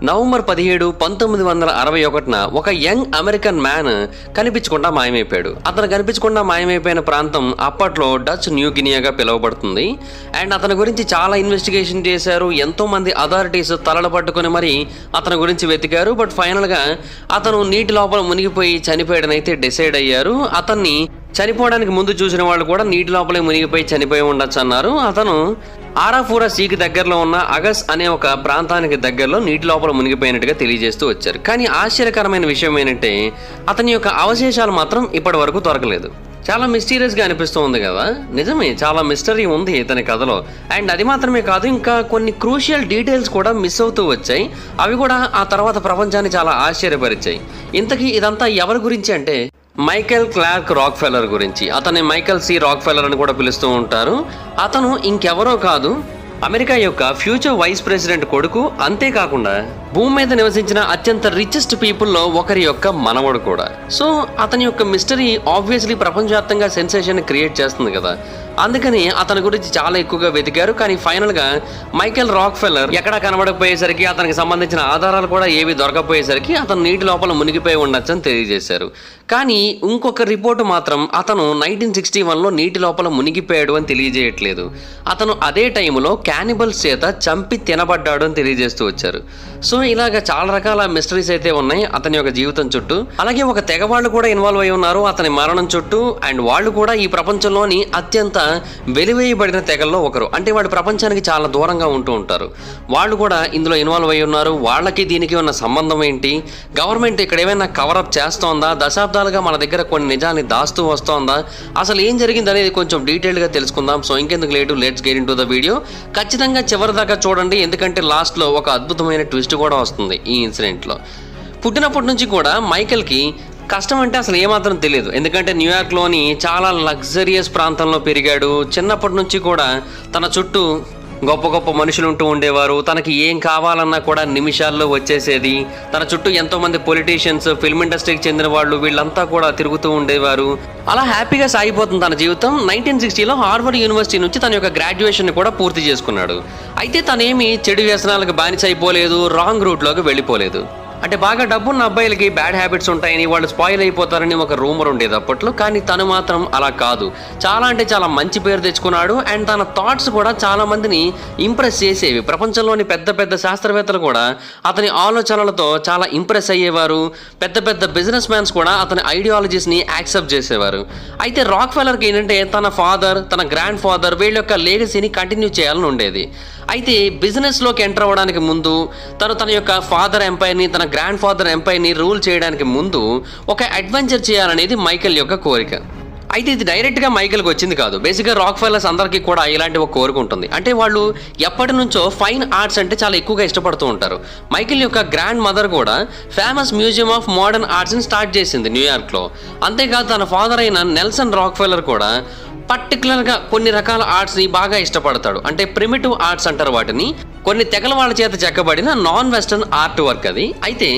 November 17, 1961న ఒక young American man కనిపించకుండా మాయమైపోయాడు. అతను కనిపించకుండా మాయమైపోయిన ప్రాంతం అప్పట్లో డచ్ న్యూ గినియాగా పిలువబడుతుంది. అండ్ అతని గురించి చాలా ఇన్వెస్టిగేషన్ చేశారు. ఎంతో మంది అథారిటీస్ తలలు పట్టుకుని మరి అతని గురించి వెతికారు. బట్ ఫైనల్గా అతను నీటి లోపల మునిగిపోయి చనిపోయాడనైతే డిసైడ్ అయ్యారు. అతన్ని చనిపోవడానికి ముందు చూసిన వాళ్ళు కూడా నీటి లోపలే మునిగిపోయి చనిపోయి ఉండొచ్చు అన్నారు. అతను ఆరాఫూరా సీకి దగ్గరలో ఉన్న అగస్ అనే ఒక ప్రాంతానికి దగ్గరలో నీటి లోపల మునిగిపోయినట్టుగా తెలియజేస్తూ వచ్చారు. కానీ ఆశ్చర్యకరమైన విషయం ఏంటంటే అతని యొక్క అవశేషాలు మాత్రం ఇప్పటి వరకు దొరకలేదు. చాలా మిస్టీరియస్గా అనిపిస్తూ ఉంది కదా. నిజమే, చాలా మిస్టరీ ఉంది ఇతని కథలో. అండ్ అది మాత్రమే కాదు, ఇంకా కొన్ని క్రూషియల్ డీటెయిల్స్ కూడా మిస్ అవుతూ వచ్చాయి. అవి కూడా ఆ తర్వాత ప్రపంచాన్ని చాలా ఆశ్చర్యపరిచాయి. ఇంతకీ ఇదంతా ఎవరి గురించి అంటే మైకేల్ క్లార్క్ రాక్ఫెల్లర్ గురించి. అతన్ని మైకేల్ సి రాక్ఫెల్లర్ అని కూడా పిలుస్తూ ఉంటారు. అతను ఇంకెవరో కాదు, అమెరికా యొక్క ఫ్యూచర్ వైస్ ప్రెసిడెంట్ కొడుకు. అంతేకాకుండా భూమి మీద నివసించిన అత్యంత రిచెస్ట్ పీపుల్లో ఒకరి యొక్క మనవడు కూడా. సో అతని యొక్క మిస్టరీ ఆబ్వియస్లీ ప్రపంచవ్యాప్తంగా సెన్సేషన్ క్రియేట్ చేస్తుంది కదా. అందుకని అతని గురించి చాలా ఎక్కువగా వెతికారు. కానీ ఫైనల్గా మైకేల్ రాక్ఫెల్లర్ ఎక్కడా కనబడకపోయేసరికి, అతనికి సంబంధించిన ఆధారాలు కూడా ఏవి దొరకపోయేసరికి అతను నీటి లోపల మునిగిపోయి ఉండొచ్చని తెలియజేశారు. కానీ ఇంకొక రిపోర్టు మాత్రం అతను 1961లో నీటి లోపల మునిగిపోయాడు అని తెలియజేయట్లేదు. అతను అదే టైంలో క్యానిబల్స్ చేత చంపి తినబడ్డాడు అని తెలియజేస్తూ వచ్చారు. సో ఇలాగ చాలా రకాల మిస్టరీస్ అయితే ఉన్నాయి అతని యొక్క జీవితం చుట్టూ. అలాగే ఒక తెగ వాళ్ళు కూడా ఇన్వాల్వ్ అయి ఉన్నారు అతని మరణం చుట్టూ. అండ్ వాళ్ళు కూడా ఈ ప్రపంచంలోని అత్యంత వెలివేయబడిన తెగల్లో ఒకరు. అంటే వాడు ప్రపంచానికి చాలా దూరంగా ఉంటూ ఉంటారు. వాళ్ళు కూడా ఇందులో ఇన్వాల్వ్ అయి ఉన్నారు. వాళ్ళకి దీనికి ఉన్న సంబంధం ఏంటి, గవర్నమెంట్ ఇక్కడ ఏమైనా కవరప్ చేస్తోందా, దశాబ్దాలుగా మన దగ్గర కొన్ని నిజాన్ని దాస్తూ వస్తోందా, అసలు ఏం జరిగింది అనేది కొంచెం డీటెయిల్గా తెలుసుకుందాం. సో ఇంకెందుకు late, let's get into the video. ఖచ్చితంగా చివరి దాకా చూడండి, ఎందుకంటే లాస్ట్లో ఒక అద్భుతమైన ట్విస్ట్ కూడా వస్తుంది ఈ ఇన్సిడెంట్లో. పుట్టినప్పటి నుంచి కూడా మైకేల్కి కష్టం అంటే అసలు ఏమాత్రం తెలియదు. ఎందుకంటే న్యూయార్క్లోని చాలా లగ్జరియస్ ప్రాంతంలో పెరిగాడు. చిన్నప్పటి నుంచి కూడా తన చుట్టూ గొప్ప గొప్ప మనుషులు ఉంటూ ఉండేవారు. తనకి ఏం కావాలన్నా కూడా నిమిషాల్లో వచ్చేసేది. తన చుట్టూ ఎంతోమంది పొలిటీషియన్స్, ఫిల్మ్ ఇండస్ట్రీకి చెందిన వాళ్ళు, వీళ్ళంతా కూడా తిరుగుతూ ఉండేవారు. అలా హ్యాపీగా సాగిపోతుంది తన జీవితం. 1960లో హార్వర్డ్ యూనివర్సిటీ నుంచి తన యొక్క గ్రాడ్యుయేషన్ కూడా పూర్తి చేసుకున్నాడు. అయితే తనేమి చెడు వ్యసనాలకు బానిస అయిపోలేదు, రాంగ్ రూట్లోకి వెళ్ళిపోలేదు. అంటే బాగా డబ్బున్న అబ్బాయిలకి బ్యాడ్ హ్యాబిట్స్ ఉంటాయని, వాళ్ళు స్పాయిల్ అయిపోతారని ఒక రూమర్ ఉండేది అప్పట్లో. కానీ తను మాత్రం అలా కాదు. చాలా అంటే చాలా మంచి పేరు తెచ్చుకున్నాడు. అండ్ తన థాట్స్ కూడా చాలా మందిని ఇంప్రెస్ చేసేవి. ప్రపంచంలోని పెద్ద పెద్ద శాస్త్రవేత్తలు కూడా అతని ఆలోచనలతో చాలా ఇంప్రెస్ అయ్యేవారు. పెద్ద పెద్ద బిజినెస్ మ్యాన్స్ కూడా అతని ఐడియాలజీస్ని యాక్సెప్ట్ చేసేవారు. అయితే రాక్ఫెల్లర్కి ఏంటంటే తన ఫాదర్, తన గ్రాండ్ ఫాదర్ వీళ్ళ యొక్క లెగసీని కంటిన్యూ చేయాలని ఉండేది. అయితే బిజినెస్లోకి ఎంటర్ అవ్వడానికి ముందు తన యొక్క ఫాదర్ ఎంపైర్ని, తన గ్రాండ్ ఫాదర్ ఎంపైర్ని రూల్ చేయడానికి ముందు ఒక అడ్వెంచర్ చేయాలనేది మైకేల్ యొక్క కోరిక. అయితే ఇది డైరెక్ట్గా మైకేల్కి వచ్చింది కాదు. బేసిక్గా రాక్ఫెల్లర్స్ అందరికీ కూడా ఇలాంటి ఒక కోరిక ఉంటుంది. అంటే వాళ్ళు ఎప్పటి నుంచో ఫైన్ ఆర్ట్స్ అంటే చాలా ఎక్కువగా ఇష్టపడుతూ ఉంటారు. మైకేల్ యొక్క గ్రాండ్ మదర్ కూడా ఫేమస్ మ్యూజియం ఆఫ్ మోడర్న్ ఆర్ట్స్ని స్టార్ట్ చేసింది న్యూయార్క్లో. అంతేకాదు తన ఫాదర్ అయిన నెల్సన్ రాక్ఫెల్లర్ కూడా పర్టికులర్గా కొన్ని రకాల ఆర్ట్స్ని బాగా ఇష్టపడతాడు. అంటే ప్రిమిటివ్ ఆర్ట్స్ అంటారు వాటిని. కొన్ని తెగల వాళ్ళ చేత చెక్కబడిన నాన్ వెస్టర్న్ ఆర్ట్ వర్క్ అది. అయితే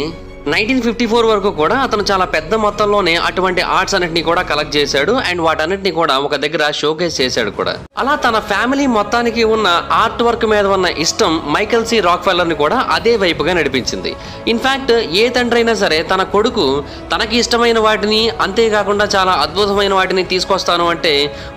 1954 వరకు కూడా అతను చాలా పెద్ద మొత్తంలోనే అటువంటి ఆర్ట్స్ అన్నింటినీ కూడా కలెక్ట్ చేశాడు. అండ్ వాటన్నిటిని కూడా ఒక దగ్గర షోకేస్ చేశాడు కూడా. అలా తన ఫ్యామిలీ మొత్తానికి ఉన్న ఆర్ట్ వర్క్ మీద ఉన్న ఇష్టం మైకేల్ సి రాక్ఫెల్లర్ని కూడా అదే వైపుగా నడిపించింది. ఇన్ఫ్యాక్ట్ ఏ తండ్రి అయినా సరే తన కొడుకు తనకి ఇష్టమైన వాటిని, అంతేకాకుండా చాలా అద్భుతమైన వాటిని తీసుకొస్తాను అంటే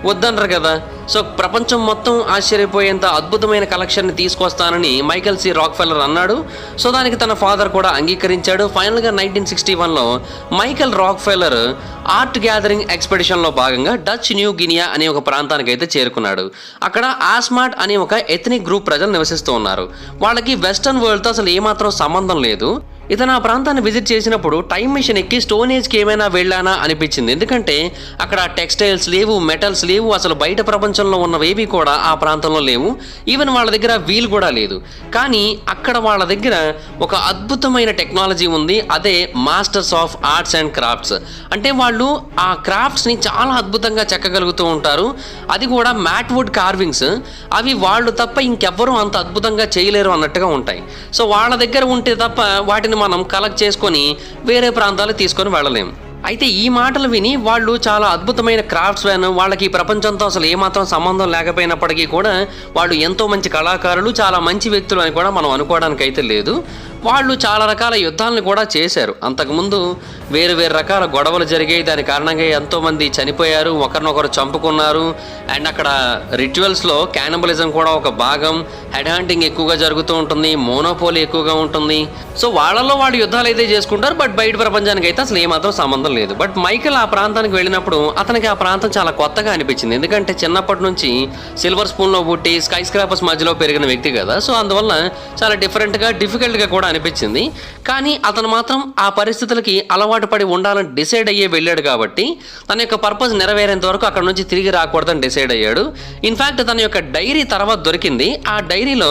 వద్దనరు కదా. సో ప్రపంచం మొత్తం ఆశ్చర్యపోయేంత అద్భుతమైన కలెక్షన్ని తీసుకొస్తానని మైకేల్ సి రాక్ఫెల్లర్ అన్నాడు. సో దానికి తన ఫాదర్ కూడా అంగీకరించాడు. ఫైనల్గా 1961లో మైకేల్ రాక్ఫెల్లర్ ఆర్ట్ గ్యాదరింగ్ ఎక్స్పెడిషన్లో భాగంగా డచ్ న్యూ గినియా అనే ఒక ప్రాంతానికి అయితే చేరుకున్నాడు. అక్కడ ఆస్మాట్ అనే ఒక ఎథనిక్ గ్రూప్ ప్రజలు నివసిస్తూ ఉన్నారు. వాళ్ళకి వెస్టర్న్ వరల్డ్తో అసలు ఏమాత్రం సంబంధం లేదు. ఇతను ఆ ప్రాంతాన్ని విజిట్ చేసినప్పుడు టైం మిషన్ ఎక్కి స్టోన్ ఏజ్కి ఏమైనా వెళ్ళానా అనిపించింది. ఎందుకంటే అక్కడ టెక్స్టైల్స్ లేవు, మెటల్స్ లేవు, అసలు బయట ప్రపంచంలో ఉన్నవేవి కూడా ఆ ప్రాంతంలో లేవు. ఈవెన్ వాళ్ళ దగ్గర వీల్ కూడా లేదు. కానీ అక్కడ వాళ్ళ దగ్గర ఒక అద్భుతమైన టెక్నాలజీ ఉంది. అదే masters of arts and crafts. అంటే వాళ్ళు ఆ క్రాఫ్ట్స్ని చాలా అద్భుతంగా చెక్కగలుగుతూ ఉంటారు. అది కూడా మ్యాట్ వుడ్ కార్వింగ్స్. అవి వాళ్ళు తప్ప ఇంకెవ్వరూ అంత అద్భుతంగా చేయలేరు అన్నట్టుగా ఉంటాయి. సో వాళ్ళ దగ్గర ఉంటే తప్ప వాటిని మనం కలెక్ట్ చేసుకొని వేరే ప్రాంతాలకు తీసుకొని వెళ్ళలేము. అయితే ఈ మాటలు విని వాళ్ళు చాలా అద్భుతమైన క్రాఫ్ట్స్ మ్యాన్, వాళ్ళకి ప్రపంచంతో అసలు ఏమాత్రం సంబంధం లేకపోయినప్పటికీ కూడా వాళ్ళు ఎంతో మంచి కళాకారులు, చాలా మంచి వ్యక్తులు అని కూడా మనం అనుకోవడానికి అయితే లేదు. వాళ్ళు చాలా రకాల యుద్ధాలను కూడా చేశారు. అంతకుముందు వేరు వేరు రకాల గొడవలు జరిగాయి. దాని కారణంగా ఎంతోమంది చనిపోయారు, ఒకరినొకరు చంపుకున్నారు. అండ్ అక్కడ రిచువల్స్లో క్యానబలిజం కూడా ఒక భాగం. హెడ్ హంటింగ్ ఎక్కువగా జరుగుతూ ఉంటుంది, మోనోపోలీ ఎక్కువగా ఉంటుంది. సో వాళ్ళలో వాళ్ళు యుద్ధాలు అయితే చేసుకుంటారు, బట్ బయట ప్రపంచానికి అయితే అసలు ఏమాత్రం సంబంధం లేదు. బట్ మైకేల్ ఆ ప్రాంతానికి వెళ్ళినప్పుడు అతనికి ఆ ప్రాంతం చాలా కొత్తగా అనిపించింది. ఎందుకంటే చిన్నప్పటి నుంచి సిల్వర్ స్పూన్లో పుట్టి స్కై స్క్రాపర్స్ మధ్యలో పెరిగిన వ్యక్తి కదా. సో అందువల్ల చాలా డిఫరెంట్గా డిఫికల్ట్గా కూడా అనిపించింది. కానీ అతను మాత్రం ఆ పరిస్థితులకి అలవాటు పడి ఉండాలని డిసైడ్ అయ్యే వెళ్ళాడు కాబట్టి తన యొక్క పర్పస్ నెరవేరేంత వరకు అక్కడ నుంచి తిరిగి రాకూడదని డిసైడ్ అయ్యాడు. ఇన్ఫ్యాక్ట్ తన యొక్క డైరీ తర్వాత దొరికింది. ఆ డైరీలో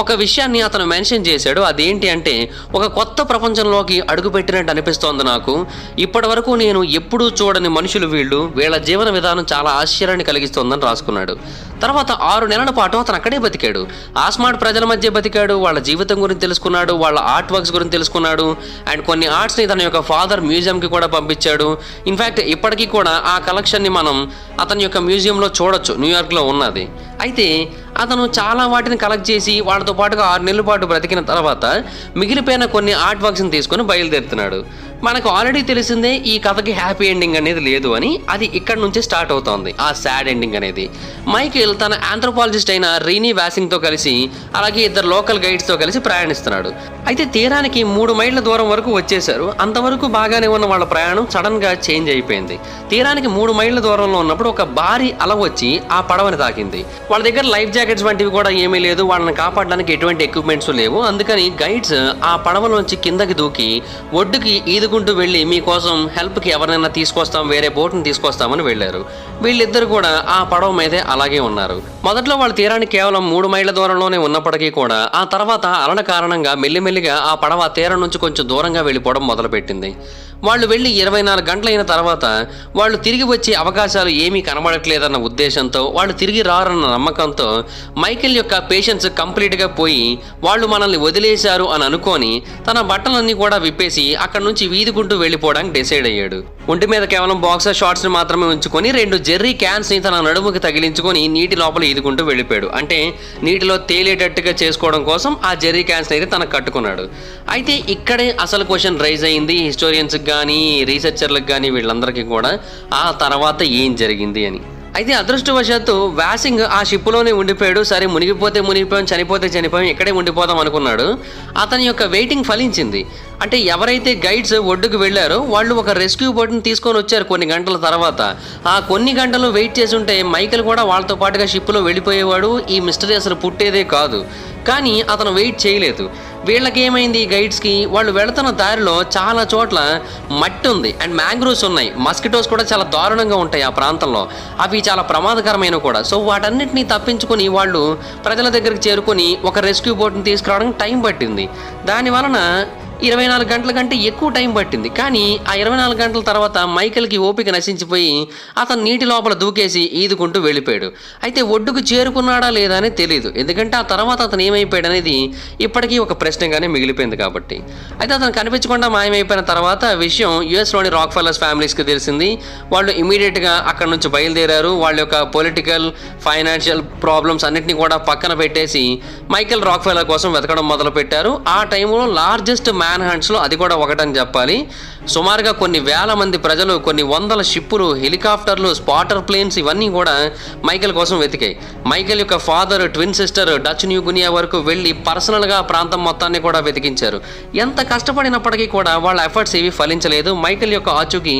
ఒక విషయాన్ని అతను మెన్షన్ చేశాడు. అదేంటి అంటే, ఒక కొత్త ప్రపంచంలోకి అడుగుపెట్టినట్టు అనిపిస్తోంది నాకు. ఇప్పటి వరకు నేను ఎప్పుడూ చూడని మనుషులు వీళ్ళ జీవన విధానం చాలా ఆశ్చర్యాన్ని కలిగిస్తోందని రాసుకున్నాడు. తర్వాత 6 నెలల పాటు అతను అక్కడే బతికాడు. ఆస్మాట్ ప్రజల మధ్య బతికాడు. వాళ్ళ జీవితం గురించి తెలుసుకున్నాడు, వాళ్ళ ఆర్ట్ వర్క్స్ గురించి తెలుసుకున్నాడు. అండ్ కొన్ని ఆర్ట్స్ని తన యొక్క ఫాదర్ మ్యూజియంకి కూడా పంపించాడు. ఇన్ఫ్యాక్ట్ ఇప్పటికీ కూడా ఆ కలెక్షన్ని మనం అతని యొక్క మ్యూజియంలో చూడొచ్చు, న్యూయార్క్లో ఉన్నది. అయితే అతను చాలా వాటిని కలెక్ట్ చేసి వాళ్ళతో పాటుగా 6 నెలల పాటు బ్రతికిన తర్వాత మిగిలిపోయిన కొన్ని ఆర్ట్ వర్క్స్ని తీసుకొని బయలుదేరుతున్నాడు. మనకు ఆల్రెడీ తెలిసిందే ఈ కథకి హ్యాపీ ఎండింగ్ అనేది లేదు అని. అది ఇక్కడ నుంచి స్టార్ట్ అవుతోంది, ఆ సాడ్ ఎండింగ్ అనేది. మైకేల్ తన ఆంథ్రోపాలజిస్ట్ అయిన రీనీ వ్యాసింగ్తో కలిసి, అలాగే 2 లోకల్ గైడ్స్తో కలిసి ప్రయాణిస్తున్నాడు. అయితే తీరానికి 3 మైళ్ళ దూరం వరకు వచ్చేశారు. అంతవరకు బాగానే ఉన్న వాళ్ళ ప్రయాణం సడన్గా చేంజ్ అయిపోయింది. తీరానికి 3 మైళ్ళ దూరంలో ఉన్నప్పుడు ఒక భారీ అల వచ్చి ఆ పడవని తాకింది. వాళ్ళ దగ్గర లైఫ్ జాకెట్స్ వంటివి కూడా ఏమీ లేదు, వాళ్ళని కాపాడడానికి ఎటువంటి ఎక్విప్మెంట్స్ లేవు. అందుకని గైడ్స్ ఆ పడవలోంచి కిందకి దూకి ఒడ్డుకి ఈదుకుంటూ వెళ్ళి మీకోసం హెల్ప్కి ఎవరినైనా తీసుకొస్తాం, వేరే బోట్ని తీసుకొస్తామని వెళ్ళారు. వీళ్ళిద్దరు కూడా ఆ పడవ మీదే అలాగే ఉన్నారు. మొదట్లో వాళ్ళ తీరానికి కేవలం 3 మైళ్ళ దూరంలోనే ఉన్నప్పటికీ కూడా ఆ తర్వాత అలల కారణంగా మెల్లిమెల్లిగా ఆ పడవ తీరం నుంచి కొంచెం దూరంగా వెళ్ళిపోవడం మొదలుపెట్టింది. వాళ్ళు వెళ్ళి 24 గంటలైన తర్వాత వాళ్ళు తిరిగి వచ్చే అవకాశాలు ఏమీ కనబడట్లేదన్న ఉద్దేశంతో, వాళ్ళు తిరిగి రారన్న నమ్మకంతో మైకేల్ యొక్క పేషెన్స్ కంప్లీట్గా పోయి వాళ్ళు మనల్ని వదిలేశారు అని అనుకొని తన బట్టలన్నీ కూడా విప్పేసి అక్కడ నుంచి వీధుకుంటూ వెళ్ళిపోవడానికి డిసైడ్ అయ్యాడు. ఒంటి మీద కేవలం బాక్సర్ షార్ట్స్ని మాత్రమే ఉంచుకొని 2 జెర్రీ క్యాన్స్ని తన నడుముకి తగిలించుకొని నీటి లోపల ఈదుకుంటూ వెళ్ళిపోయాడు. అంటే నీటిలో తేలేటట్టుగా చేసుకోవడం కోసం ఆ జెర్రీ క్యాన్స్ని అయితే తనకు కట్టుకున్నాడు. అయితే ఇక్కడే అసలు క్వశ్చన్ రైజ్ అయింది హిస్టోరియన్స్కి కానీ రీసెర్చర్లకు కానీ వీళ్ళందరికీ కూడా, ఆ తర్వాత ఏం జరిగింది అని. అయితే అదృష్టవశాత్తు వ్యాసింగ్ ఆ షిప్లోనే ఉండిపోయాడు. సరే మునిగిపోతే మునిగిపోయాం, చనిపోతే చనిపోయాం, ఇక్కడే ఉండిపోదాం అనుకున్నాడు. అతని యొక్క వెయిటింగ్ ఫలించింది. అంటే ఎవరైతే గైడ్స్ ఒడ్డుకు వెళ్ళారో వాళ్ళు ఒక రెస్క్యూ బోట్ని తీసుకొని వచ్చారు కొన్ని గంటల తర్వాత. ఆ కొన్ని గంటలు వెయిట్ చేసి ఉంటే మైకేల్ కూడా వాళ్ళతో పాటుగా షిప్లో వెళ్ళిపోయేవాడు. ఈ మిస్టరీ అసలు పుట్టేదే కాదు. కానీ అతను వెయిట్ చేయలేదు. వీళ్ళకి ఏమైంది, ఈ గైడ్స్కి, వాళ్ళు వెళుతున్న దారిలో చాలా చోట్ల మట్టి ఉంది అండ్ మ్యాంగ్రోవ్స్ ఉన్నాయి. మస్కిటోస్ కూడా చాలా దారుణంగా ఉంటాయి ఆ ప్రాంతంలో. అవి చాలా ప్రమాదకరమైనవి కూడా. సో వాటన్నిటిని తప్పించుకొని వాళ్ళు ప్రజల దగ్గరికి చేరుకొని ఒక రెస్క్యూ బోట్ని తీసుకురావడానికి టైం పట్టింది. దాని వలన 24 గంటల కంటే ఎక్కువ టైం పట్టింది. కానీ ఆ 24 గంటల తర్వాత మైకేల్కి ఓపిక నశించిపోయి అతను నీటి లోపల దూకేసి ఈదుకుంటూ వెళ్ళిపోయాడు. అయితే ఒడ్డుకు చేరుకున్నాడా లేదా అని తెలియదు, ఎందుకంటే ఆ తర్వాత అతను ఏమైపోయాడు అనేది ఇప్పటికీ ఒక ప్రశ్నగానే మిగిలిపోయింది కాబట్టి. అయితే అతను కనిపించకుండా మాయమైపోయిన తర్వాత విషయం యుఎస్లోని రాక్ఫెల్లర్స్ ఫ్యామిలీస్కి తెలిసింది. వాళ్ళు ఇమీడియట్గా అక్కడ నుంచి బయలుదేరారు. వాళ్ళ యొక్క పొలిటికల్, ఫైనాన్షియల్ ప్రాబ్లమ్స్ అన్నింటినీ కూడా పక్కన పెట్టేసి మైకేల్ రాక్ఫెల్లర్ కోసం వెతకడం మొదలుపెట్టారు. ఆ టైంలో లార్జెస్ట్ మ్యాన్ హంట్స్లో అది కూడా ఒకటని చెప్పాలి. సుమారుగా కొన్ని వేల మంది ప్రజలు, కొన్ని వందల షిప్పులు, హెలికాప్టర్లు, స్పాటర్ ప్లేన్స్ ఇవన్నీ కూడా మైకేల్ కోసం వెతికాయి. మైకేల్ యొక్క father, twin sister Dutch New Guinea వరకు వెళ్ళి పర్సనల్గా ప్రాంతం మొత్తాన్ని కూడా వెతికించారు. ఎంత కష్టపడినప్పటికీ కూడా వాళ్ళ ఎఫర్ట్స్ ఏవి ఫలించలేదు. మైకేల్ యొక్క ఆచూకీ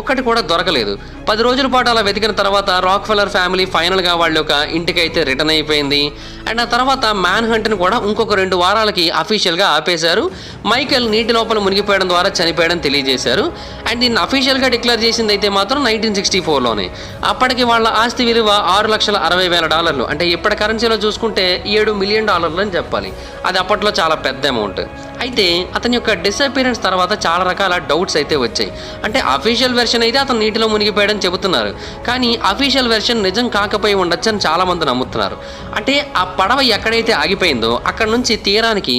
ఒక్కటి కూడా దొరకలేదు. 10 రోజుల పాటు అలా వెతికిన తర్వాత రాక్ఫెల్లర్ ఫ్యామిలీ ఫైనల్గా వాళ్ళ యొక్క ఇంటికి అయితే రిటర్న్ అయిపోయింది. అండ్ ఆ తర్వాత మ్యాన్ హంట్ని కూడా ఇంకొక 2 వారాలకి అఫీషియల్గా ఆపేశారు. మైకేల్ నీటి లోపల మునిగిపోయడం ద్వారా చనిపోయాడని తెలియజేశారు. అండ్ దీన్ని అఫీషియల్గా డిక్లేర్ చేసింది అయితే మాత్రం 1964లోనే. అప్పటికి వాళ్ళ ఆస్తి విలువ $6,60,000. అంటే ఇప్పటి కరెన్సీలో చూసుకుంటే $7 మిలియన్ అని చెప్పాలి. అది అప్పట్లో చాలా పెద్ద అమౌంట్. అయితే అతని యొక్క డిసపియరెన్స్ తర్వాత చాలా రకాల డౌట్స్ అయితే వచ్చాయి. అంటే అఫీషియల్ వెర్షన్ అయితే అతను నీటిలో మునిగిపోయాడని చెబుతున్నారు, కానీ అఫీషియల్ వెర్షన్ నిజం కాకపోయి ఉండొచ్చు అని చాలామంది నమ్ముతున్నారు. అంటే ఆ పడవ ఎక్కడైతే ఆగిపోయిందో అక్కడ నుంచి తీరానికి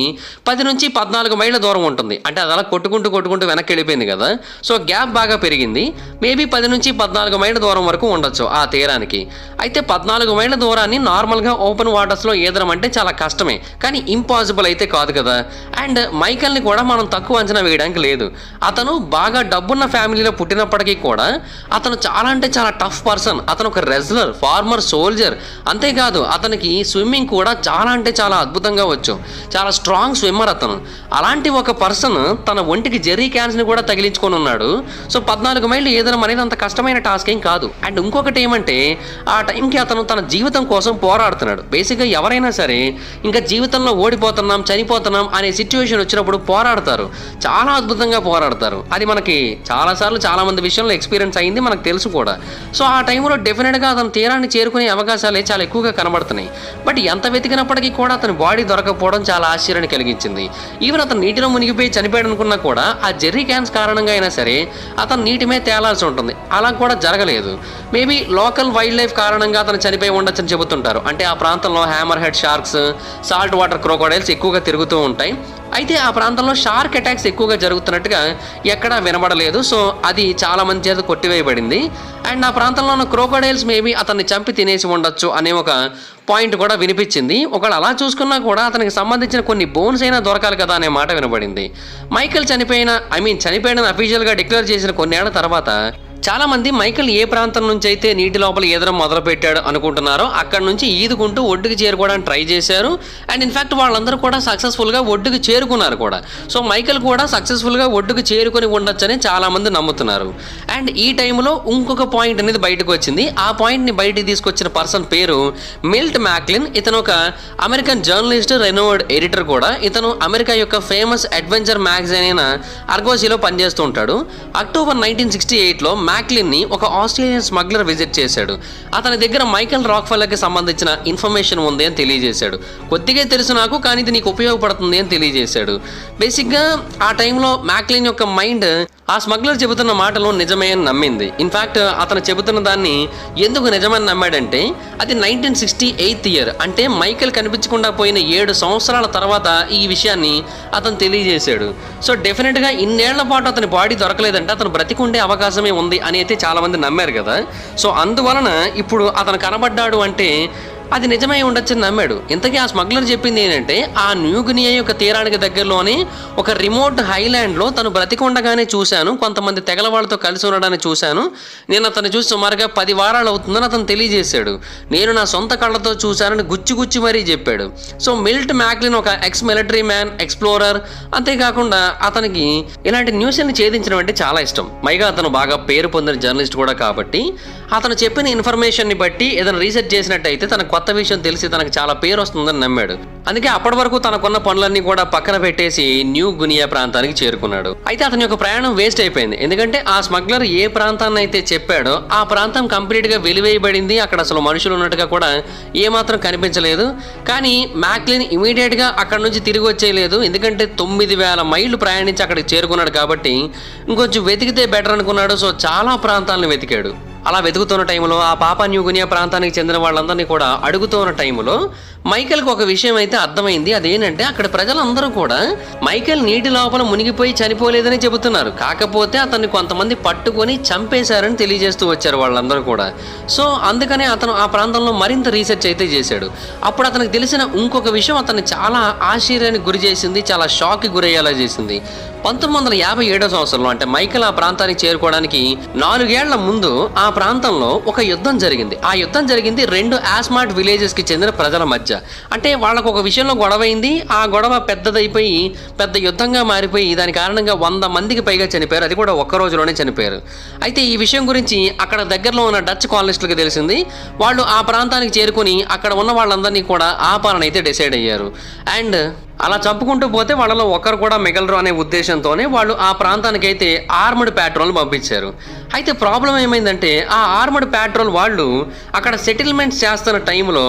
10 నుంచి 14 మైళ్ళ దూరం ఉంటుంది. అంటే అది అలా కొట్టుకుంటూ వెనక్కి వెళ్ళిపోయింది కదా. సో గ్యాప్ బాగా పెరిగింది. మేబీ 10 నుంచి 14 మైళ్ళ దూరం వరకు ఉండొచ్చు ఆ తీరానికి. అయితే 14 మైళ్ళ దూరాన్ని నార్మల్గా ఓపెన్ వాటర్స్లో ఈదడం అంటే చాలా కష్టమే, కానీ ఇంపాసిబుల్ అయితే కాదు కదా. అండ్ మైకేల్ని కూడా మనం తక్కువ అంచనా వేయడానికి లేదు. అతను బాగా డబ్బున్న ఫ్యామిలీలో పుట్టినప్పటికీ కూడా అతను చాలా అంటే చాలా టఫ్ పర్సన్. అతను ఒక రెజ్లర్, ఫార్మర్ సోల్జర్. అంతేకాదు అతనికి స్విమ్మింగ్ కూడా చాలా అంటే చాలా అద్భుతంగా వచ్చు. చాలా స్ట్రాంగ్ స్విమ్మర్ అతను. అలాంటి ఒక పర్సన్ తన ఒంటికి జెర్రీ క్యాన్స్ని కూడా తగిలించుకొని ఉన్నాడు. సో 14 మైళ్ళు ఈదడం అనేది అంత కష్టమైన టాస్క్ ఏం కాదు. అండ్ ఇంకొకటి ఏమంటే ఆ టైంకి అతను తన జీవితం కోసం పోరాడుతున్నాడు. బేసిక్గా ఎవరైనా సరే ఇంకా జీవితంలో ఓడిపోతున్నాం, చనిపోతున్నాం అనే సిచ్యువేషన్ వచ్చినప్పుడు పోరాడతారు. చాలా అద్భుతంగా పోరాడతారు. అది మనకి చాలాసార్లు చాలా మంది విషయంలో ఎక్స్పీరియన్స్ అయింది, మనకు తెలుసు కూడా. సో ఆ టైంలో డెఫినెట్గా అతను తీరాన్ని చేరుకునే అవకాశాలే చాలా ఎక్కువగా కనబడుతున్నాయి. బట్ ఎంత వెతికినప్పటికీ కూడా అతని బాడీ దొరకపోవడం చాలా ఆశ్చర్యాన్ని కలిగించింది. ఈవెన్ అతను నీటిలో మునిగిపోయి చనిపోయాడు అనుకున్నా కూడా ఆ జెర్రీ క్యాన్స్ కారణంగా అయినా సరే అతను నీటి మీద తేలాల్సి ఉంటుంది. అలా కూడా జరగలేదు. మేబీ లోకల్ వైల్డ్ లైఫ్ కారణంగా అతను చనిపోయి ఉండొచ్చని చెబుతుంటారు. అంటే ఆ ప్రాంతంలో hammer head sharks, salt water crocodiles ఎక్కువగా తిరుగుతూ ఉంటాయి. అయితే ఆ ప్రాంతంలో షార్క్ అటాక్స్ ఎక్కువగా జరుగుతున్నట్టుగా ఎక్కడా వినబడలేదు. సో అది చాలా మంది చేత కొట్టివేయబడింది. అండ్ ఆ ప్రాంతంలో ఉన్న క్రోకోడైల్స్ మేబీ అతన్ని చంపి తినేసి ఉండొచ్చు అనే ఒక పాయింట్ కూడా వినిపించింది. ఒకవేళ అలా చూసుకున్నా కూడా అతనికి సంబంధించిన కొన్ని బోన్స్ అయినా దొరకాలి కదా అనే మాట వినబడింది. మైకేల్ చనిపోయిన అఫీషియల్గా డిక్లేర్ చేసిన కొన్నేళ్ల తర్వాత చాలా మంది మైకేల్ ఏ ప్రాంతం నుంచి అయితే నీటి లోపల ఈదడం మొదలు పెట్టాడు అనుకుంటున్నారో అక్కడ నుంచి ఈదుకుంటూ ఒడ్డుకి చేరుకోవడానికి ట్రై చేశారు. అండ్ ఇన్ఫాక్ట్ వాళ్ళందరూ కూడా సక్సెస్ఫుల్గా ఒడ్డుకి చేరుకున్నారు కూడా. సో మైకేల్ కూడా సక్సెస్ఫుల్గా ఒడ్డుకి చేరుకొని ఉండొచ్చని చాలా మంది నమ్ముతున్నారు. అండ్ ఈ టైంలో ఇంకొక పాయింట్ అనేది బయటకు వచ్చింది. ఆ పాయింట్ని బయటికి తీసుకొచ్చిన పర్సన్ పేరు మిల్ట్ మ్యాక్లిన్. ఇతను ఒక అమెరికన్ జర్నలిస్ట్, రెనోవర్డ్ ఎడిటర్ కూడా. ఇతను అమెరికా యొక్క ఫేమస్ అడ్వెంచర్ మ్యాగజైన్ అయిన అర్గోసీలో పనిచేస్తూ ఉంటాడు. అక్టోబర్ 1968లో మ్యాక్లిన్ని ఒక ఆస్ట్రేలియన్ స్మగ్లర్ విజిట్ చేశాడు. అతని దగ్గర మైకేల్ రాక్ఫెల్లర్కి సంబంధించిన ఇన్ఫర్మేషన్ ఉంది అని తెలియజేశాడు. కొద్దిగా తెలుసు నాకు, కానీ ఇది నీకు ఉపయోగపడుతుంది అని తెలియజేశాడు. బేసిక్గా ఆ టైంలో మ్యాక్లిన్ యొక్క మైండ్ ఆ స్మగ్లర్ చెబుతున్న మాటలు నిజమే అని నమ్మింది. ఇన్ఫ్యాక్ట్ అతను చెబుతున్న దాన్ని ఎందుకు నిజమని నమ్మాడంటే అది 1968 ఇయర్, అంటే మైకేల్ కనిపించకుండా పోయిన 7 సంవత్సరాల తర్వాత ఈ విషయాన్ని అతను తెలియజేశాడు. సో డెఫినెట్గా ఇన్నేళ్ల పాటు అతని బాడీ దొరకలేదంటే అతను బ్రతికుండే అవకాశమే ఉంది అని అయితే చాలామంది నమ్మారు కదా. సో అందువలన ఇప్పుడు అతను కనబడ్డాడు అంటే అది నిజమై ఉండొచ్చని నమ్మాడు. ఇంతకీ ఆ స్మగ్లర్ చెప్పింది ఏంటంటే ఆ న్యూగినియా యొక్క తీరానికి దగ్గరలోని ఒక రిమోట్ హైలాండ్లో తను బ్రతికొండగానే చూశాను, కొంతమంది తెగల వాళ్ళతో కలిసి ఉండడాన్ని చూశాను. నేను అతను చూసి సుమారుగా 10 వారాలు అవుతుందని అతను తెలియజేశాడు. నేను నా సొంత కళ్ళతో చూశానని గుచ్చి మరీ చెప్పాడు. సో మిల్ట్ మ్యాక్లిన్ ఒక ఎక్స్ మిలిటరీ మ్యాన్, ఎక్స్ప్లోరర్. అంతేకాకుండా అతనికి ఇలాంటి న్యూస్ని ఛేదించడం అంటే చాలా ఇష్టం. పైగా అతను బాగా పేరు పొందిన జర్నలిస్ట్ కూడా కాబట్టి అతను చెప్పిన ఇన్ఫర్మేషన్ని బట్టి ఏదైనా రీసెర్చ్ చేసినట్టయితే తన కొత్త విషయం తెలిసి తనకు చాలా పేరు వస్తుందని నమ్మాడు. అందుకే అప్పటి వరకు తనకున్న పనులన్నీ కూడా పక్కన పెట్టేసి న్యూ గునియా ప్రాంతానికి చేరుకున్నాడు. అయితే అతని యొక్క ప్రయాణం వేస్ట్ అయిపోయింది. ఎందుకంటే ఆ స్మగ్లర్ ఏ ప్రాంతాన్ని అయితే చెప్పాడో ఆ ప్రాంతం కంప్లీట్గా వెలివేయబడింది. అక్కడ అసలు మనుషులు ఉన్నట్టుగా కూడా ఏమాత్రం కనిపించలేదు. కానీ మ్యాక్లిన్ ఇమీడియట్గా అక్కడ నుంచి తిరిగి వచ్చేయలేదు. ఎందుకంటే 9,000 మైళ్ళు ప్రయాణించి అక్కడికి చేరుకున్నాడు కాబట్టి ఇంకొంచెం వెతికితే బెటర్ అనుకున్నాడు. సో చాలా ప్రాంతాలను వెతికాడు. అలా వెతుకుతున్న టైంలో ఆ పాపా న్యూ గునియా ప్రాంతానికి చెందిన వాళ్ళందరినీ కూడా అడుగుతున్న టైంలో మైకేల్కి ఒక విషయం అయితే అర్థమైంది. అదేంటంటే అక్కడ ప్రజలందరూ కూడా మైకేల్ నీటి లోపల మునిగిపోయి చనిపోలేదని చెబుతున్నారు. కాకపోతే అతన్ని కొంతమంది పట్టుకొని చంపేశారని తెలియజేస్తూ వచ్చారు వాళ్ళందరూ కూడా. సో అందుకనే అతను ఆ ప్రాంతంలో మరింత రీసెర్చ్ అయితే చేశాడు. అప్పుడు అతనికి తెలిసిన ఇంకొక విషయం అతన్ని చాలా ఆశ్చర్యానికి గురి చేసింది, చాలా షాక్కి గురయ్యేలా చేసింది. 1957 సంవత్సరంలో, అంటే మైకేల్ ఆ ప్రాంతానికి చేరుకోవడానికి 4 ఏళ్ల ముందు ఆ ప్రాంతంలో ఒక యుద్ధం జరిగింది. ఆ యుద్ధం జరిగింది 2 ఆస్మాట్ విలేజెస్కి చెందిన ప్రజల మధ్య. అంటే వాళ్ళకు ఒక విషయంలో గొడవ అయింది. ఆ గొడవ పెద్దదైపోయి పెద్ద యుద్ధంగా మారిపోయి దాని కారణంగా 100 మందికి పైగా చనిపోయారు. అది కూడా ఒక్క రోజులోనే చనిపోయారు. అయితే ఈ విషయం గురించి అక్కడ దగ్గరలో ఉన్న డచ్ కాలనిస్టులకు తెలిసింది. వాళ్ళు ఆ ప్రాంతానికి చేరుకుని అక్కడ ఉన్న వాళ్ళందరినీ కూడా ఆపాలని అయితే డిసైడ్ అయ్యారు. అండ్ అలా చంపుకుంటూ పోతే వాళ్ళలో ఒకరు కూడా మిగలరు అనే ఉద్దేశంతోనే వాళ్ళు ఆ ప్రాంతానికి అయితే ఆర్మడ్ ప్యాట్రోల్ పంపించారు. అయితే ప్రాబ్లం ఏమైందంటే ఆ ఆర్మడ్ ప్యాట్రోల్ వాళ్ళు అక్కడ సెటిల్మెంట్స్ చేస్తున్న టైంలో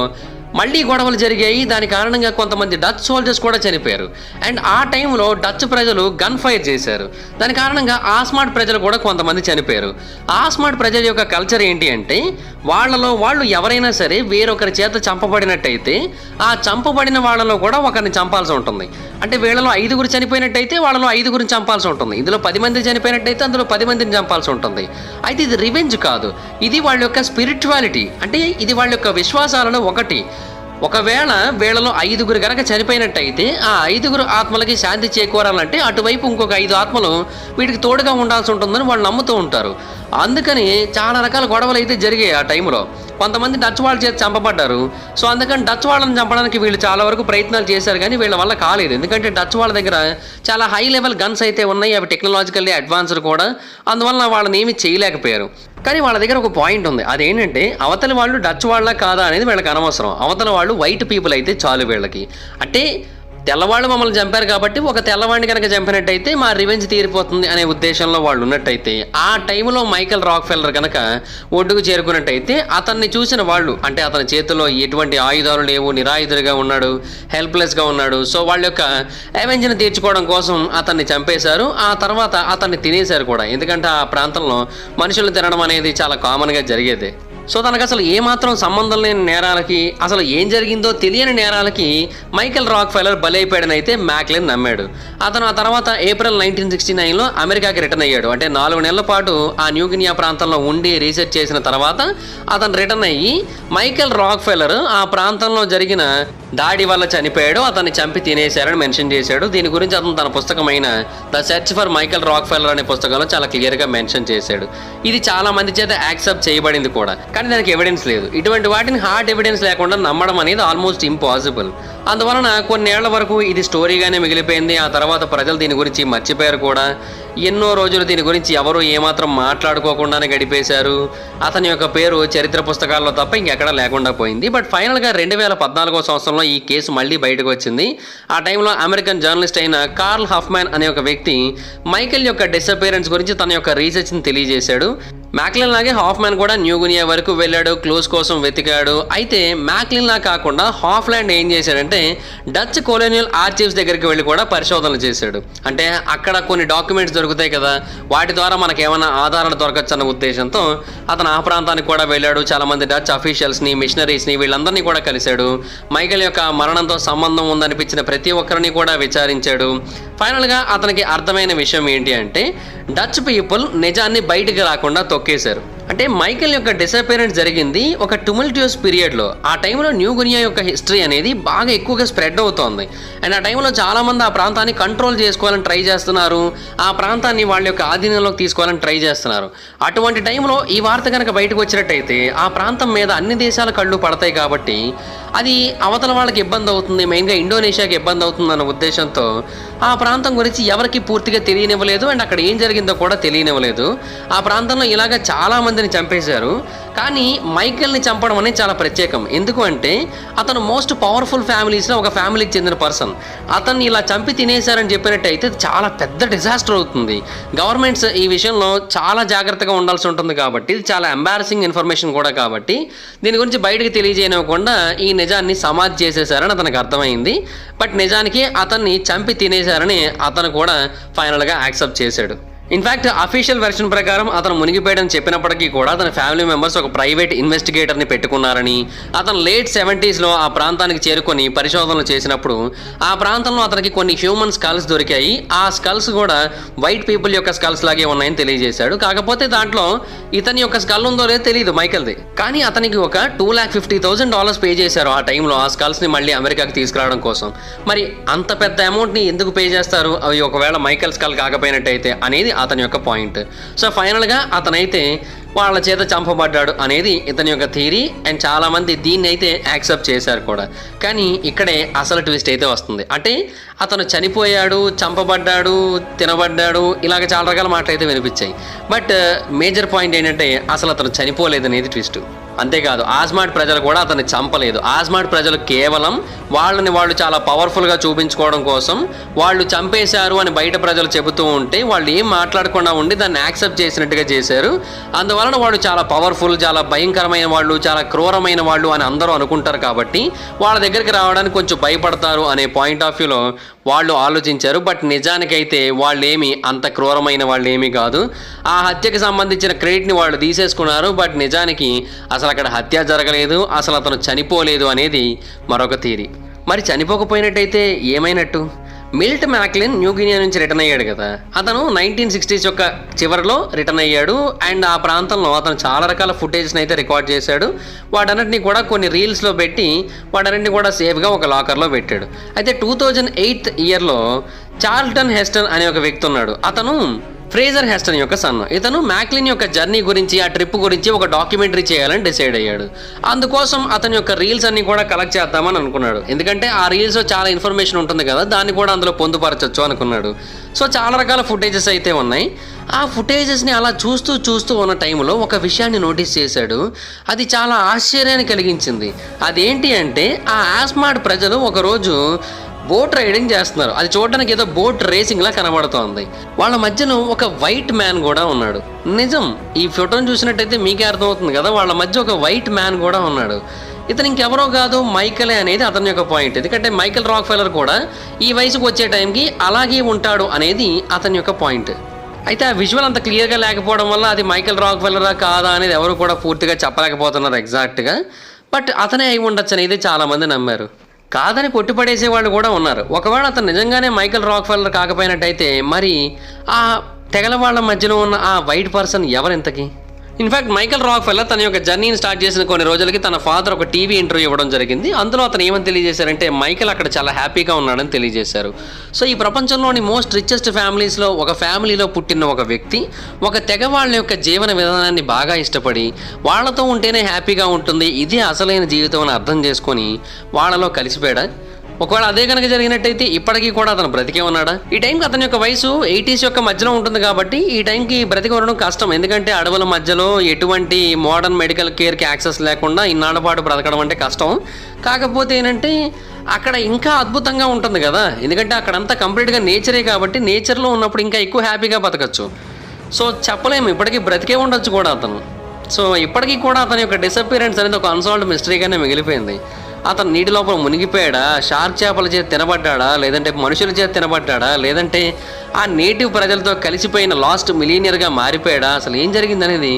మళ్ళీ గొడవలు జరిగాయి. దాని కారణంగా కొంతమంది డచ్ సోల్జర్స్ కూడా చనిపోయారు. అండ్ ఆ టైంలో డచ్ ప్రజలు గన్ ఫైర్ చేశారు. దాని కారణంగా ఆస్మాట్ ప్రజలు కూడా కొంతమంది చనిపోయారు. ఆస్మాట్ ప్రజల యొక్క కల్చర్ ఏంటి అంటే వాళ్ళలో వాళ్ళు ఎవరైనా సరే వేరొకరి చేత చంపబడినట్టయితే ఆ చంపబడిన వాళ్ళలో కూడా ఒకరిని చంపాల్సి ఉంటుంది. అంటే వీళ్ళలో 5గురు చనిపోయినట్టయితే వాళ్ళలో 5గురిని చంపాల్సి ఉంటుంది. ఇందులో 10 మంది చనిపోయినట్టయితే అందులో 10 మందిని చంపాల్సి ఉంటుంది. అయితే ఇది రివెంజ్ కాదు, ఇది వాళ్ళ యొక్క స్పిరిచువాలిటీ. అంటే ఇది వాళ్ళ యొక్క విశ్వాసాలలో ఒకటి. ఒకవేళ వీళ్ళలో 5గురు గనక చనిపోయినట్టయితే ఆ 5గురు ఆత్మలకి శాంతి చేకూరాలంటే అటువైపు ఇంకొక 5 ఆత్మలు వీటికి తోడుగా ఉండాల్సి ఉంటుందని వాళ్ళు నమ్ముతూ ఉంటారు. అందుకని చాలా రకాల గొడవలు అయితే జరిగాయి ఆ టైంలో. కొంతమంది డచ్ వాళ్ళ చేతి చంపబడ్డారు. సో అందుకని డచ్ వాళ్ళని చంపడానికి వీళ్ళు చాలా వరకు ప్రయత్నాలు చేశారు, కానీ వీళ్ళ వల్ల కాలేదు. ఎందుకంటే డచ్ వాళ్ళ దగ్గర చాలా హై లెవెల్ గన్స్ అయితే ఉన్నాయి, అవి టెక్నాలజికల్లీ అడ్వాన్స్డ్ కూడా. అందువల్ల వాళ్ళని ఏమీ చేయలేకపోయారు. కానీ వాళ్ళ దగ్గర ఒక పాయింట్ ఉంది. అదేంటంటే అవతల వాళ్ళు డచ్ వాళ్ళ కాదా అనేది వీళ్ళకి అనవసరం. అవతల వాళ్ళు వైట్ పీపుల్ అయితే చాలు వీళ్ళకి. అంటే తెల్లవాళ్ళు మమ్మల్ని చంపారు కాబట్టి ఒక తెల్లవాడిని కనుక చంపినట్టయితే మా రివెంజ్ తీరిపోతుంది అనే ఉద్దేశంలో వాళ్ళు ఉన్నట్టయితే, ఆ టైంలో మైకెల్ రాక్ఫెల్లర్ కనుక ఒడ్డుకు చేరుకున్నట్టయితే అతన్ని చూసిన వాళ్ళు, అంటే అతని చేతిలో ఎటువంటి ఆయుధాలు లేవు, నిరాయుధుడిగా ఉన్నాడు, హెల్ప్లెస్గా ఉన్నాడు. సో వాళ్ళ యొక్క అవెంజ్ని తీర్చుకోవడం కోసం అతన్ని చంపేశారు. ఆ తర్వాత అతన్ని తినేశారు కూడా. ఎందుకంటే ఆ ప్రాంతంలో మనుషులు తినడం అనేది చాలా కామన్గా జరిగేది. సో తనకు అసలు ఏమాత్రం సంబంధం లేని నేరాలకి, అసలు ఏం జరిగిందో తెలియని నేరాలకి మైకెల్ రాక్ఫెల్లర్ బలైపోయాడని అయితే మ్యాక్లిన్ నమ్మాడు. అతను ఆ తర్వాత ఏప్రిల్ 1969లో అమెరికాకి రిటర్న్ అయ్యాడు. అంటే 4 నెలల పాటు ఆ న్యూగినియా ప్రాంతంలో ఉండి రీసెర్చ్ చేసిన తర్వాత అతను రిటర్న్ అయ్యి మైకెల్ రాక్ఫెల్లర్ ఆ ప్రాంతంలో జరిగిన దాడి వల్ల చనిపోయాడు, అతన్ని చంపి తినేశారని మెన్షన్ చేశాడు. దీని గురించి అతను తన పుస్తకమైన the search for Michael Rockefeller అనే పుస్తకంలో చాలా క్లియర్గా మెన్షన్ చేశాడు. ఇది చాలా మంది చేత యాక్సెప్ట్ చేయబడింది కూడా, కానీ దానికి ఎవిడెన్స్ లేదు. ఇటువంటి వాటిని హార్డ్ ఎవిడెన్స్ లేకుండా నమ్మడం అనేది ఆల్మోస్ట్ ఇంపాసిబుల్. అందువలన కొన్నేళ్ల వరకు ఇది స్టోరీగానే మిగిలిపోయింది. ఆ తర్వాత ప్రజలు దీని గురించి మర్చిపోయారు కూడా. ఎన్నో రోజులు దీని గురించి ఎవరు ఏమాత్రం మాట్లాడుకోకుండానే గడిపేశారు. అతని యొక్క పేరు చరిత్ర పుస్తకాల్లో తప్ప ఇంకెక్కడా లేకుండా పోయింది. బట్ ఫైనల్గా 2014 సంవత్సరంలో ఈ కేసు మళ్ళీ బయటకు వచ్చింది. ఆ టైంలో అమెరికన్ జర్నలిస్ట్ అయిన కార్ల్ హఫ్మ్యాన్ అనే ఒక వ్యక్తి మైకెల్ యొక్క డిసపియరెన్స్ గురించి తన యొక్క రీసెర్చ్ని తెలియజేశాడు. మ్యాక్లిన్ లాగే హాఫ్మ్యాన్ కూడా న్యూగినియా వరకు వెళ్ళాడు, క్లూస్ కోసం వెతికాడు. అయితే మ్యాక్లిన్ లా కాకుండా హాఫ్లాండ్ ఏం చేశాడంటే డచ్ కొలోనియల్ ఆర్చీవ్స్ దగ్గరికి వెళ్ళి కూడా పరిశోధనలు చేశాడు. అంటే అక్కడ కొన్ని డాక్యుమెంట్స్ దొరుకుతాయి కదా, వాటి ద్వారా మనకు ఏమైనా ఆధారాలు దొరకచ్చు అన్న ఉద్దేశంతో అతను ఆ ప్రాంతానికి కూడా వెళ్ళాడు. చాలామంది డచ్ అఫీషియల్స్ని, మిషనరీస్ని వీళ్ళందరినీ కూడా కలిశాడు. మైకెల్ యొక్క మరణంతో సంబంధం ఉందనిపించిన ప్రతి ఒక్కరిని కూడా విచారించాడు. ఫైనల్గా అతనికి అర్థమైన విషయం ఏంటి అంటే డచ్ పీపుల్ నిజాన్ని బయటికి రాకుండా తొక్కేశారు. అంటే మైకెల్ యొక్క డిసపియరెన్స్ జరిగింది ఒక టుమల్టియస్ పీరియడ్లో. ఆ టైంలో న్యూగినియా యొక్క హిస్టరీ అనేది బాగా ఎక్కువగా స్ప్రెడ్ అవుతోంది. అండ్ ఆ టైంలో చాలామంది ఆ ప్రాంతాన్ని కంట్రోల్ చేసుకోవాలని ట్రై చేస్తున్నారు, ఆ ప్రాంతాన్ని వాళ్ళ యొక్క ఆధీనంలోకి తీసుకోవాలని ట్రై చేస్తున్నారు. అటువంటి టైంలో ఈ వార్త కనుక బయటకు వచ్చినట్టయితే ఆ ప్రాంతం మీద అన్ని దేశాల కళ్ళు పడతాయి కాబట్టి అది అవతల వాళ్ళకి ఇబ్బంది అవుతుంది, మెయిన్గా ఇండోనేషియాకి ఇబ్బంది అవుతుంది అన్న ఉద్దేశంతో ఆ ప్రాంతం గురించి ఎవరికి పూర్తిగా తెలియనివ్వలేదు. అండ్ అక్కడ ఏం జరిగిందో కూడా తెలియనివ్వలేదు. ఆ ప్రాంతంలో ఇలాగ చాలామందిని చంపేశారు. కానీ మైకెల్ని చంపడం అనేది చాలా ప్రత్యేకం. ఎందుకు అంటే అతను మోస్ట్ పవర్ఫుల్ ఫ్యామిలీస్లో ఒక ఫ్యామిలీకి చెందిన పర్సన్. అతన్ని ఇలా చంపి తినేశారని చెప్పినట్టయితే చాలా పెద్ద డిజాస్టర్ అవుతుంది. గవర్నమెంట్స్ ఈ విషయంలో చాలా జాగ్రత్తగా ఉండాల్సి ఉంటుంది కాబట్టి ఇది చాలా ఎంబారసింగ్ ఇన్ఫర్మేషన్ కూడా. కాబట్టి దీని గురించి బయటకు తెలియజేయనివ్వకుండా ఈ నిజాన్ని సమాధి చేసేశారని అతనికి అర్థమైంది. బట్ నిజానికి అతన్ని చంపి తినేశారని అతను కూడా ఫైనల్గా యాక్సెప్ట్ చేశాడు. ఇన్ఫ్యాక్ట్ అఫీషియల్ వెర్షన్ ప్రకారం అతను మునిగిపోయాడని చెప్పినప్పటికీ కూడా అతని ఫ్యామిలీ మెంబర్స్ ఒక ప్రైవేట్ ఇన్వెస్టిగేటర్ని పెట్టుకున్నారని, అతను లేట్ 70sలో ఆ ప్రాంతానికి చేరుకొని పరిశోధనలు చేసినప్పుడు ఆ ప్రాంతంలో అతనికి కొన్ని హ్యూమన్ స్కల్స్ దొరికాయి. ఆ స్కల్స్ కూడా వైట్ పీపుల్ యొక్క స్కల్స్ లాగే ఉన్నాయని తెలియజేశాడు. కాకపోతే దాంట్లో ఇతని యొక్క స్కల్ ఉందో లేదో తెలియదు మైకెల్ది. కానీ అతనికి ఒక $250,000 పే చేశారు ఆ టైంలో ఆ స్కల్స్ని మళ్ళీ అమెరికాకి తీసుకురావడం కోసం. మరి అంత పెద్ద అమౌంట్ని ఎందుకు పే చేస్తారు, అవి ఒకవేళ మైకెల్ స్కల్ కాకపోయినట్టయితే అనేది అతని యొక్క పాయింట్. సో ఫైనల్గా అతనైతే వాళ్ళ చేత చంపబడ్డాడు అనేది ఇతని యొక్క థియరీ. అండ్ చాలామంది దీన్ని అయితే యాక్సెప్ట్ చేశారు కూడా. కానీ ఇక్కడే అసలు ట్విస్ట్ అయితే వస్తుంది. అంటే అతను చనిపోయాడు, చంపబడ్డాడు, తినబడ్డాడు, ఇలాగ చాలా రకాల మాటలు అయితే వినిపించాయి. బట్ మేజర్ పాయింట్ ఏంటంటే అసలు అతను చనిపోలేదు అనేది ట్విస్ట్. అంతేకాదు ఆజ్మాట్ ప్రజలు కూడా అతన్ని చంపలేదు. ఆజ్మాట్ ప్రజలు కేవలం వాళ్ళని వాళ్ళు చాలా పవర్ఫుల్గా చూపించుకోవడం కోసం వాళ్ళు చంపేశారు అని బయట ప్రజలు చెబుతూ ఉంటే వాళ్ళు ఏం మాట్లాడకుండా ఉండి దాన్ని యాక్సెప్ట్ చేసినట్టుగా చేశారు. అందువలన వాళ్ళు చాలా పవర్ఫుల్, చాలా భయంకరమైన వాళ్ళు, చాలా క్రూరమైన వాళ్ళు అని అందరూ అనుకుంటారు. కాబట్టి వాళ్ళ దగ్గరికి రావడానికి కొంచెం భయపడతారు అనే పాయింట్ ఆఫ్ వ్యూలో వాళ్ళు ఆలోచించారు. బట్ నిజానికైతే వాళ్ళు ఏమి అంత క్రూరమైన వాళ్ళు ఏమీ కాదు. ఆ హత్యకి సంబంధించిన క్రెడిట్ని వాళ్ళు తీసేసుకున్నారు. బట్ నిజానికి అసలు అక్కడ హత్య జరగలేదు, అసలు అతను చనిపోలేదు అనేది మరొక థియరీ. మరి చనిపోకపోయినట్టయితే ఏమైనట్టు? మిల్ట్ మ్యాక్లిన్ న్యూ గినియా నుంచి రిటర్న్ అయ్యాడు కదా, అతను 1960s యొక్క చివరిలో రిటర్న్ అయ్యాడు. అండ్ ఆ ప్రాంతంలో అతను చాలా రకాల ఫుటేజ్ని అయితే రికార్డ్ చేశాడు. వాటన్నిటిని కూడా కొన్ని రీల్స్లో పెట్టి వాటన్నిటిని కూడా సేఫ్గా ఒక లాకర్లో పెట్టాడు. అయితే 2008 ఇయర్లో చార్ల్టన్ హెస్టన్ అనే ఒక వ్యక్తి ఉన్నాడు. అతను ఫ్రేజర్ హెస్టన్ యొక్క సన్. ఇతను మ్యాక్లిన్ యొక్క జర్నీ గురించి, ఆ ట్రిప్ గురించి ఒక డాక్యుమెంటరీ చేయాలని డిసైడ్ అయ్యాడు. అందుకోసం అతని యొక్క రీల్స్ అన్ని కూడా కలెక్ట్ చేద్దామని అనుకున్నాడు. ఎందుకంటే ఆ రీల్స్లో చాలా ఇన్ఫర్మేషన్ ఉంటుంది కదా, దాన్ని కూడా అందులో పొందుపరచొచ్చు అనుకున్నాడు. సో చాలా రకాల ఫుటేజెస్ అయితే ఉన్నాయి. ఆ ఫుటేజెస్ని అలా చూస్తూ ఉన్న టైంలో ఒక విషయాన్ని నోటీస్ చేశాడు. అది చాలా ఆశ్చర్యాన్ని కలిగించింది. అదేంటి అంటే, ఆ ఆస్మాడ్ ప్రజలు ఒకరోజు బోట్ రైడింగ్ చేస్తున్నారు. అది చూడడానికి ఏదో బోట్ రేసింగ్ లా కనబడుతోంది. వాళ్ళ మధ్యలో ఒక వైట్ మ్యాన్ కూడా ఉన్నాడు. నిజం, ఈ ఫోటోని చూసినట్టయితే మీకే అర్థమవుతుంది కదా, వాళ్ళ మధ్య ఒక వైట్ మ్యాన్ కూడా ఉన్నాడు. ఇతను ఇంకెవరో కాదు, మైకెలే అనేది అతని యొక్క పాయింట్. ఎందుకంటే మైకెల్ రాక్ఫెల్లర్ కూడా ఈ వయసుకు వచ్చే టైంకి అలాగే ఉంటాడు అనేది అతని యొక్క పాయింట్. అయితే ఆ విజువల్ అంత క్లియర్గా లేకపోవడం వల్ల అది మైకెల్ రాక్ఫెల్లరా కాదా అనేది ఎవరు కూడా పూర్తిగా చెప్పలేకపోతున్నారు ఎగ్జాక్ట్గా. బట్ అతనే అయి ఉండొచ్చు అనేది చాలామంది నమ్మారు. కాదని కొట్టిపడేసే వాళ్ళు కూడా ఉన్నారు. ఒకవేళ అతను నిజంగానే మైకెల్ రాక్ఫెల్లర్ కాకపోయినట్టయితే మరి ఆ తెగల వాళ్ళ మధ్యలో ఉన్న ఆ వైట్ పర్సన్ ఎవరింతకి? ఇన్ఫ్యాక్ట్ మైకెల్ రాక్ఫెల్లర్ తన యొక్క జర్నీని స్టార్ట్ చేసిన కొన్ని రోజులకి తన ఫాదర్ ఒక టీవీ ఇంటర్వ్యూ ఇవ్వడం జరిగింది. అందులో అతను ఏమని తెలియజేశారంటే, మైకెల్ అక్కడ చాలా హ్యాపీగా ఉన్నాడని తెలియజేశారు. సో ఈ ప్రపంచంలోని మోస్ట్ రిచెస్ట్ ఫ్యామిలీస్లో ఒక ఫ్యామిలీలో పుట్టిన ఒక వ్యక్తి ఒక తెగ వాళ్ళ యొక్క జీవన విధానాన్ని బాగా ఇష్టపడి వాళ్ళతో ఉంటేనే హ్యాపీగా ఉంటుంది, ఇదే అసలైన జీవితం అని అర్థం చేసుకొని వాళ్ళలో కలిసిపోయాడా? ఒకవేళ అదే కనుక జరిగినట్టయితే ఇప్పటికీ కూడా అతను బ్రతికే ఉన్నాడా? ఈ టైంకి అతని యొక్క వయసు 80s యొక్క మధ్యలో ఉంటుంది కాబట్టి ఈ టైంకి బ్రతికి ఉండడం కష్టం. ఎందుకంటే అడవుల మధ్యలో ఎటువంటి మోడర్న్ మెడికల్ కేర్కి యాక్సెస్ లేకుండా ఇన్నాళ్ళ పాటు బ్రతకడం అంటే కష్టం. కాకపోతే ఏంటంటే అక్కడ ఇంకా అద్భుతంగా ఉంటుంది కదా, ఎందుకంటే అక్కడంతా కంప్లీట్గా నేచరే కాబట్టి నేచర్లో ఉన్నప్పుడు ఇంకా ఎక్కువ హ్యాపీగా బతకచ్చు. సో చెప్పలేము, ఇప్పటికీ బ్రతికే ఉండొచ్చు కూడా అతను. సో ఇప్పటికీ కూడా అతని యొక్క డిసప్పియరెన్స్ అనేది ఒక అన్సాల్వ్డ్ మిస్టరీగానే మిగిలిపోయింది. అతను నీటి లోపల మునిగిపోయాడా, షార్క్ చేపల చేతి తినబడ్డా, లేదంటే మనుషుల చేతి తినబడ్డా, లేదంటే ఆ నేటివ్ ప్రజలతో కలిసిపోయిన లాస్ట్ మిలీనియర్గా మారిపోయాడా, అసలు ఏం జరిగిందనేది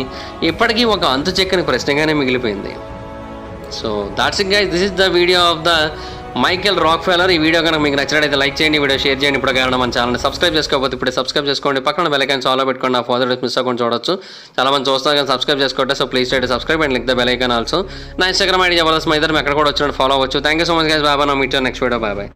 ఇప్పటికీ ఒక అంతు చెక్కని ప్రశ్నగానే మిగిలిపోయింది. So that's it guys, this is the video of the Michael Rockefeller. ఈ వీడియో కనుక మీకు నచ్చినట్లయితే లైక్ చేయండి, వీడియో షేర్ చేయండి. ఇప్పుడు కారణం మన ఛానల్ని సబ్స్క్రైబ్ చేసుకోకపోతే ఇప్పుడు సబ్స్క్రైబ్ చేసుకోండి. పక్కన బెల్ ఐకాన్ ఆల్లో పెట్టుకోండి, ఆ ఫర్దర్ మిస్ అవ్వకుండా చూడొచ్చు. చాలా మంది చూస్తారు కానీ సబ్స్క్రైబ్ చేసుకోండి. So please try to subscribe and click the bell icon also. నా ఇన్స్టాగ్రామ్ ఐడి జబర్దస్త్ మైదర్, మీ అక్కడ కూడా వచ్చినట్టు ఫాలో అవ్వచ్చు. Thank you so much guys, bye bye. Meet next video, bye bye.